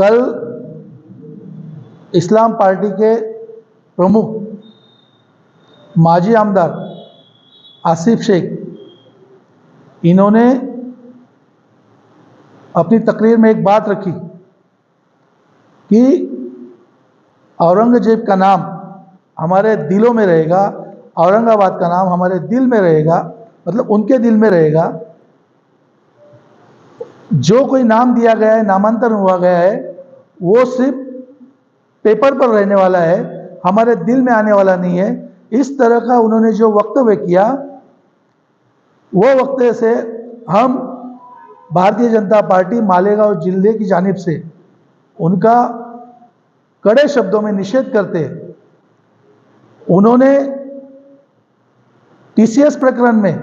कल इस्लाम पार्टी के प्रमुख माजी आमदार आसिफ शेख, इन्होंने अपनी तकरीर में एक बात रखी कि औरंगजेब का नाम हमारे दिलों में रहेगा, औरंगाबाद का नाम हमारे दिल में रहेगा, मतलब उनके दिल में रहेगा। जो कोई नाम दिया गया है, नामांतरण हुआ गया है, वो सिर्फ पेपर पर रहने वाला है, हमारे दिल में आने वाला नहीं है। इस तरह का उन्होंने जो वक्तव्य किया, वो वक्तव्य से हम भारतीय जनता पार्टी मालेगांव जिले की जानिब से उनका कड़े शब्दों में निषेध करते हैं। उन्होंने टीसीएस प्रकरण में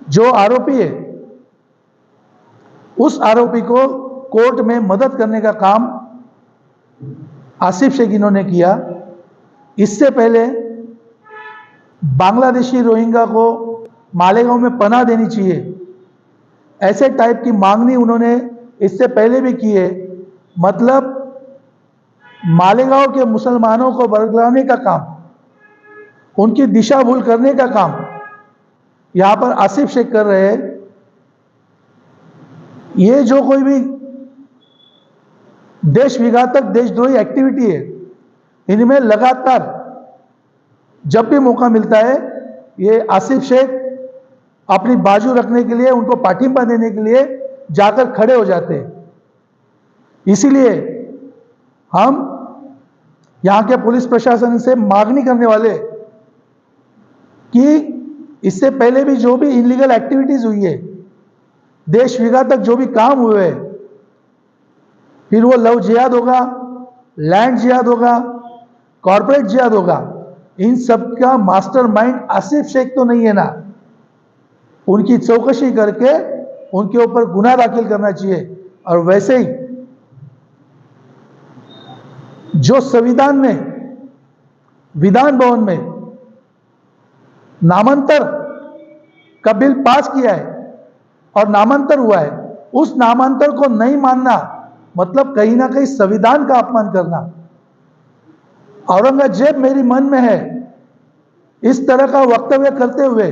जो आरोपी है, उस आरोपी को कोर्ट में मदद करने का काम आसिफ शेख इन्होंने किया। इससे पहले बांग्लादेशी रोहिंग्या को मालेगांव में पनाह देनी चाहिए, ऐसे टाइप की मांगनी उन्होंने इससे पहले भी की है। मतलब मालेगांव के मुसलमानों को बरगलाने का काम, उनकी दिशा भूल करने का काम यहां पर आसिफ शेख कर रहे हैं। ये जो कोई भी देश विघातक, देशद्रोही एक्टिविटी है, इनमें लगातार जब भी मौका मिलता है, ये आसिफ शेख अपनी बाजू रखने के लिए, उनको पाठिंबा देने के लिए जाकर खड़े हो जाते हैं। इसीलिए हम यहां के पुलिस प्रशासन से मांगनी करने वाले कि इससे पहले भी जो भी इलीगल एक्टिविटीज हुई है, देश विघातक जो भी काम हुए हैं, फिर वो लव जिहाद होगा, लैंड जिहाद होगा, कॉर्पोरेट जिहाद होगा, इन सब का मास्टरमाइंड आसिफ शेख तो नहीं है ना। उनकी चौकसी करके उनके ऊपर गुनाह दाखिल करना चाहिए। और वैसे ही जो संविधान में, विधान भवन में नामांतर का बिल पास किया है और नामांतर हुआ है, उस नामांतर को नहीं मानना मतलब कहीं ना कहीं संविधान का अपमान करना। औरंगजेब मेरी मन में है, इस तरह का वक्तव्य करते हुए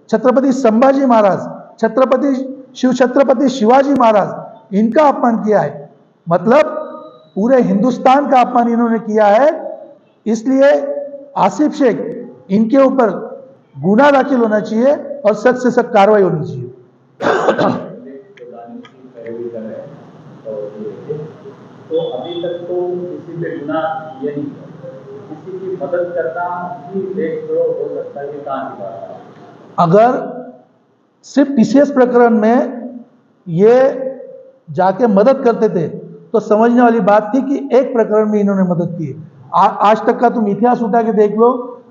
छत्रपति संभाजी महाराज, शिव छत्रपति शिवाजी महाराज, इनका अपमान किया है। मतलब पूरे हिंदुस्तान का अपमान इन्होंने किया है। इसलिए आसिफ शेख, इनके ऊपर गुनाह दाखिल होना चाहिए और सख्त से सख्त कार्रवाई होनी चाहिए। तो अभी तक तो किसी पे गुनाह ये नहीं, किसी की मदद करना ही देशद्रोह हो सकता है, ये कहां की बात है? अगर सिर्फ टीसीएस प्रकरण में ये जाके मदद करते थे तो समझने वाली बात थी कि एक प्रकरण में इन्होंने मदद की। आज तक का तुम इतिहास उठा के देख लो,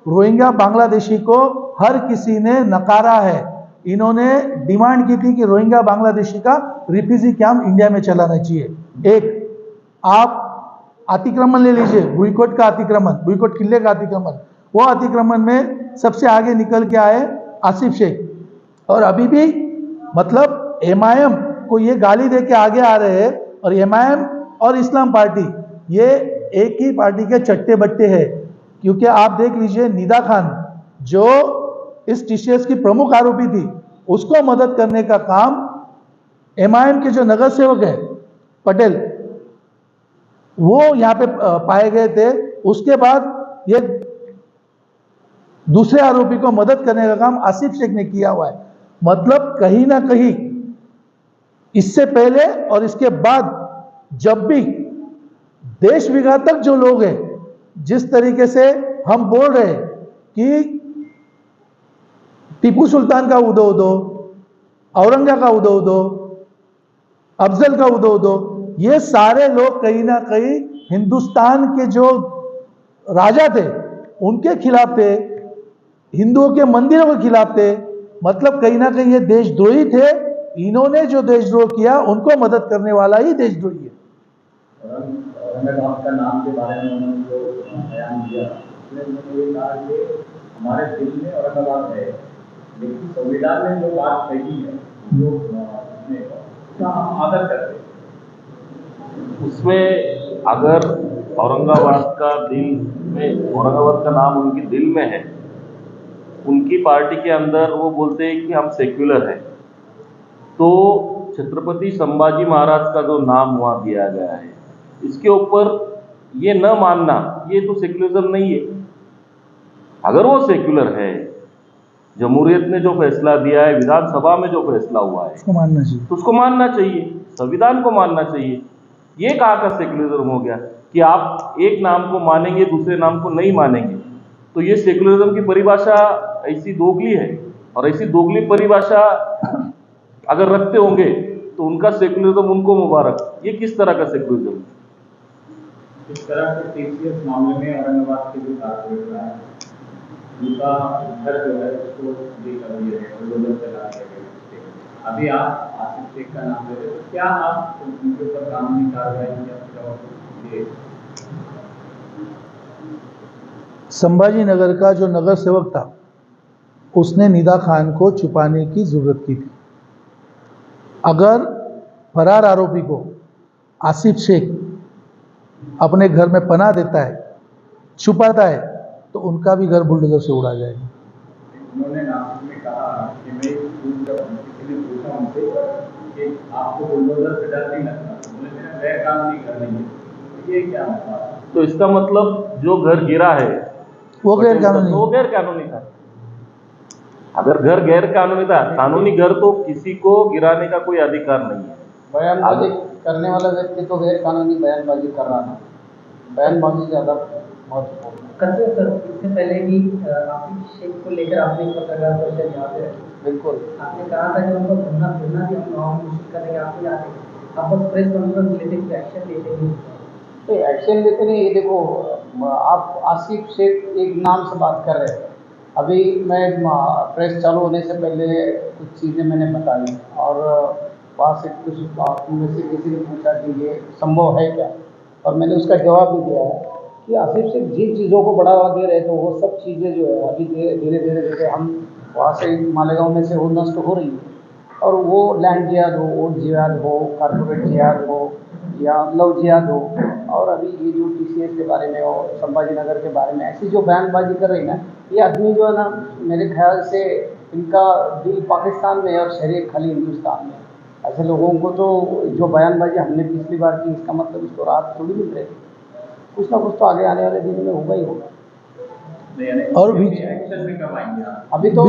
रोहिंग्या बांग्लादेशी को हर किसी ने नकारा है। इन्होंने डिमांड की थी कि रोहिंग्या बांग्लादेशी का रिफ्यूजी कैंप इंडिया में चलाना चाहिए। एक आप अतिक्रमण ले लीजिए, भुईकोट का अतिक्रमण, भुईकोट किले का अतिक्रमण, वो अतिक्रमण में सबसे आगे निकल के आए आसिफ शेख। और अभी भी मतलब एमआईएम को ये गाली दे के आगे आ रहे हैं। और एमआईएम और इस्लाम पार्टी ये एक ही पार्टी के चट्टे बट्टे हैं। क्योंकि आप देख लीजिए, निदा खान जो इस टीसीएस की प्रमुख आरोपी थी, उसको मदद करने का काम एमआईएम के जो नगर सेवक है पटेल, वो यहाँ पे पाए गए थे। उसके बाद ये दूसरे आरोपी को मदद करने का काम आसिफ शेख ने किया हुआ है। मतलब कहीं ना कहीं इससे पहले और इसके बाद जब भी देश विघातक जो लोग हैं, जिस तरीके से हम बोल रहे हैं कि टीपू सुल्तान का उदो उदो, औरंगा का उदो उदो, अफजल का उदो उदो, ये सारे लोग कहीं ना कहीं हिंदुस्तान के जो राजा थे उनके खिलाफ थे, हिंदुओं के मंदिरों के खिलाफ थे। मतलब कहीं ना कहीं ये देशद्रोही थे। इन्होंने जो देशद्रोह किया, उनको मदद करने वाला ही देशद्रोही है। औरंगाबाद का नाम के बारे में उन्होंने जो बयान दिया, उसमें उन्होंने ये कहा कि हमारे दिल में औरंगाबाद है, लेकिन संविधान में जो बात कही है, जो उसका हम आदर करते हैं। उसमें अगर औरंगाबाद का नाम उनके दिल में है, उनकी पार्टी के अंदर वो बोलते हैं कि हम सेक्युलर हैं, तो छत्रपति संभाजी महाराज का जो नाम वहाँ दिया गया है, इसके ऊपर ये न मानना, ये तो सेक्युलरिज्म नहीं है। अगर वो सेक्युलर है, जमहूरियत ने जो फैसला दिया है, विधानसभा में जो फैसला हुआ है, उसको मानना चाहिए। तो उसको मानना चाहिए, संविधान को मानना चाहिए। ये कहाँ का सेक्युलरिज्म हो गया कि आप एक नाम को मानेंगे, दूसरे नाम को नहीं मानेंगे? तो ये सेक्युलरिज्म की परिभाषा ऐसी दोगली है, और ऐसी दोगली परिभाषा अगर रखते होंगे तो उनका सेक्युलरिज्म उनको मुबारक। ये किस तरह का सेक्युलरिज्म? इस तरह के टीसीएस मामले में औरंगाबाद के जो कारपोरेटर हैं, उनका घर जो है उसको ये कर दिया गया, बुलडोजर चला दिया गया। अभी आप आसिफ शेख का नाम ले रहे हो, तो क्या आप उनके ऊपर कानूनी कार्रवाई या संभाजी नगर का जो नगर सेवक था, उसने निदा खान को छुपाने की जरूरत की थी। अगर फरार आरोपी को आसिफ शेख अपने घर में पनाह देता है, छुपाता है, तो उनका भी घर बुलडोजर से उड़ा जाएगा। उन्होंने नासिक में कहा कि मैं किसी ने पूछा उनसे कि आपको बुलडोजर से डर नहीं लगता, बोले मेरा गैर कानूनी घर नहीं है। ये क्या मतलब? तो इसका मतलब जो घर गिरा है वो गैर कानूनी था। अगर घर गैर कानूनी था, कानूनी घर तो किसी को गिराने का कोई अधिकार नहीं है। बयानबाजी करने वाला व्यक्ति तो गैर कानूनी बयानबाजी कर रहा था। बयानबाजी ज़्यादा महत्वपूर्ण है। करते सर, इससे पहले भी आसिफ शेख को लेकर आपने एक पत्रकार परिषद याद है? बिल्कुल। आपने कहा था कि उनको घूमना फिरना भी हम गाँव में मुश्किल करेंगे, आपको याद है? आप बस प्रेस कॉन्फ्रेंस लेते कि एक्शन लेते नहीं? तो एक्शन लेते नहीं। ये देखो, आप आसिफ शेख एक नाम से बात कर रहे हैं। अभी मैं प्रेस चालू होने से पहले कुछ चीज़ें मैंने बताई, और वहाँ से कुछ में से किसी ने पूछा कि ये संभव है क्या, और मैंने उसका जवाब भी दिया है कि आसिफ शेख जिन चीज़ों को बढ़ावा दे रहे, तो वो सब चीज़ें जो है अभी धीरे धीरे हम वहाँ से मालेगांव में से वो नष्ट हो रही है। और वो लैंड जिहाद हो, वोट जिहाद हो, कारपोरेट जिहाद हो, या लव जिहाद हो, और अभी ये जो टीसीएस के बारे में और संभाजी नगर के बारे में ऐसी जो बयानबाजी कर रही ना, ये आदमी जो है ना, मेरे ख्याल से इनका दिल पाकिस्तान में है और शरीर खाली हिंदुस्तान में। ऐसे लोगों को तो जो बयानबाजी हमने पिछली बार की, इसका मतलब इसको राहत थोड़ी मिल रही। कुछ ना कुछ तो आगे आने वाले दिनों में होगा ही होगा। और एक्शन भी करवाएंगे आप? अभी तो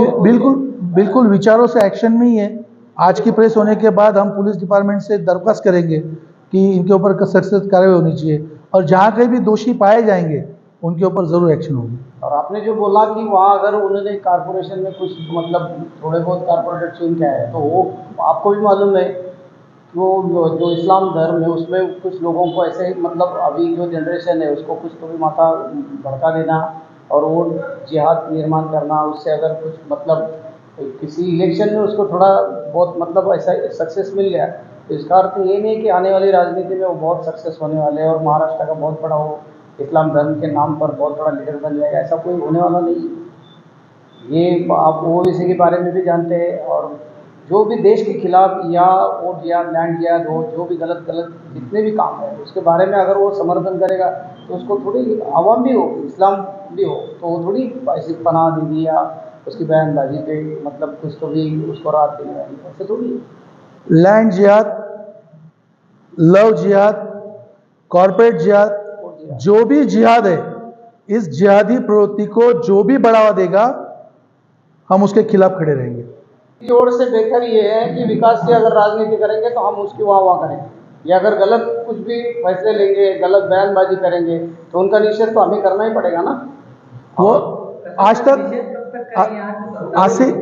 बिल्कुल विचारों से एक्शन में ही है। आज की प्रेस होने के बाद हम पुलिस डिपार्टमेंट से दरख्वास्त करेंगे कि इनके ऊपर सख्त कार्रवाई होनी चाहिए, और जहाँ कहीं भी दोषी पाए जाएंगे उनके ऊपर ज़रूर एक्शन होगी। और आपने जो बोला कि वहाँ अगर उन्होंने कारपोरेशन में कुछ मतलब थोड़े बहुत कारपोरेटर चुन के आए, तो वो आपको भी मालूम है कि वो जो इस्लाम धर्म है उसमें कुछ लोगों को ऐसे मतलब अभी जो जनरेशन है उसको कुछ तो भी माथा भड़का देना और वो जिहाद निर्माण करना, उससे अगर कुछ मतलब किसी इलेक्शन में उसको थोड़ा बहुत मतलब ऐसा सक्सेस मिल गया, तो इसका अर्थ ये नहीं कि आने वाली राजनीति में वो बहुत सक्सेस होने वाले हैं और महाराष्ट्र का बहुत बड़ा वो इस्लाम धर्म के नाम पर बहुत बड़ा लीडर बन जाएगा। ऐसा कोई होने वाला नहीं। ये आप ओवैसी के बारे में भी जानते हैं, और जो भी देश के खिलाफ या वोट जिहाद, लैंड जिहाद हो, जो भी गलत जितने भी काम है उसके बारे में अगर वो समर्थन करेगा, तो उसको थोड़ी आवाम भी हो, इस्लाम भी हो, तो वो थोड़ी ऐसी पनाह देगी या उसकी बयानबाजी पे मतलब कुछ तो भी उसको राहत देने वाली, ऐसे थोड़ी। लैंड जिहाद, लव जिहाद, कॉर्पोरेट जिहाद, जो भी जिहाद है, इस जिहादी प्रवृत्ति को जो भी बढ़ावा देगा हम उसके खिलाफ खड़े रहेंगे। की ओर से बेहतर ये है कि विकास की अगर राजनीति करेंगे तो हम उसकी वाह करेंगे, या अगर गलत कुछ भी फैसले लेंगे, गलत बयानबाजी करेंगे, तो उनका निषेध तो हमें करना ही पड़ेगा ना। वो आज तक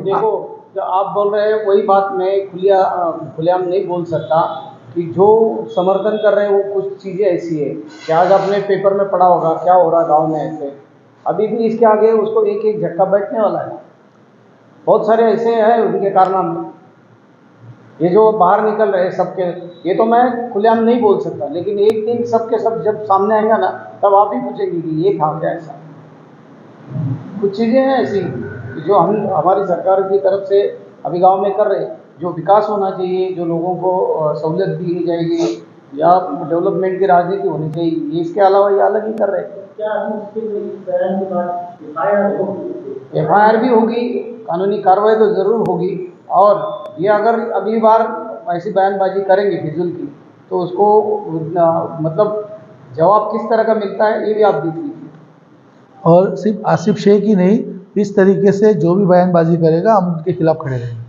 देखो, जो आप बोल रहे हैं वही बात मैं खुलेआम नहीं बोल सकता कि जो समर्थन कर रहे हैं वो कुछ चीज़ें ऐसी है कि आज आपने पेपर में पढ़ा होगा क्या हो रहा गांव में, ऐसे अभी भी इसके आगे उसको एक एक झटका बैठने वाला है। बहुत सारे ऐसे हैं उनके कारनामे, ये जो बाहर निकल रहे हैं सबके, ये तो मैं खुलेआम नहीं बोल सकता, लेकिन एक दिन सबके सब जब सामने आएगा ना, तब आप भी पूछेंगे कि ये था क्या ऐसा। कुछ चीज़ें हैं ऐसी जो हम हमारी सरकार की तरफ से अभी गांव में कर रहे हैं, जो विकास होना चाहिए, जो लोगों को सहूलियत दी जाएगी, या डेवलपमेंट की राजनीति होनी चाहिए, ये इसके अलावा ये अलग ही कर रहे हैं। क्या उसके बयान के बाद एफआईआर होगी? एफआईआर भी होगी, कानूनी कार्रवाई तो ज़रूर होगी, और ये अगर अगली बार ऐसी बयानबाजी करेंगे फिजूल की, तो उसको मतलब जवाब किस तरह का मिलता है ये भी आप देख लीजिए। और सिर्फ आसिफ शेख ही नहीं, इस तरीके से जो भी बयानबाजी करेगा हम उनके खिलाफ खड़े रहेंगे।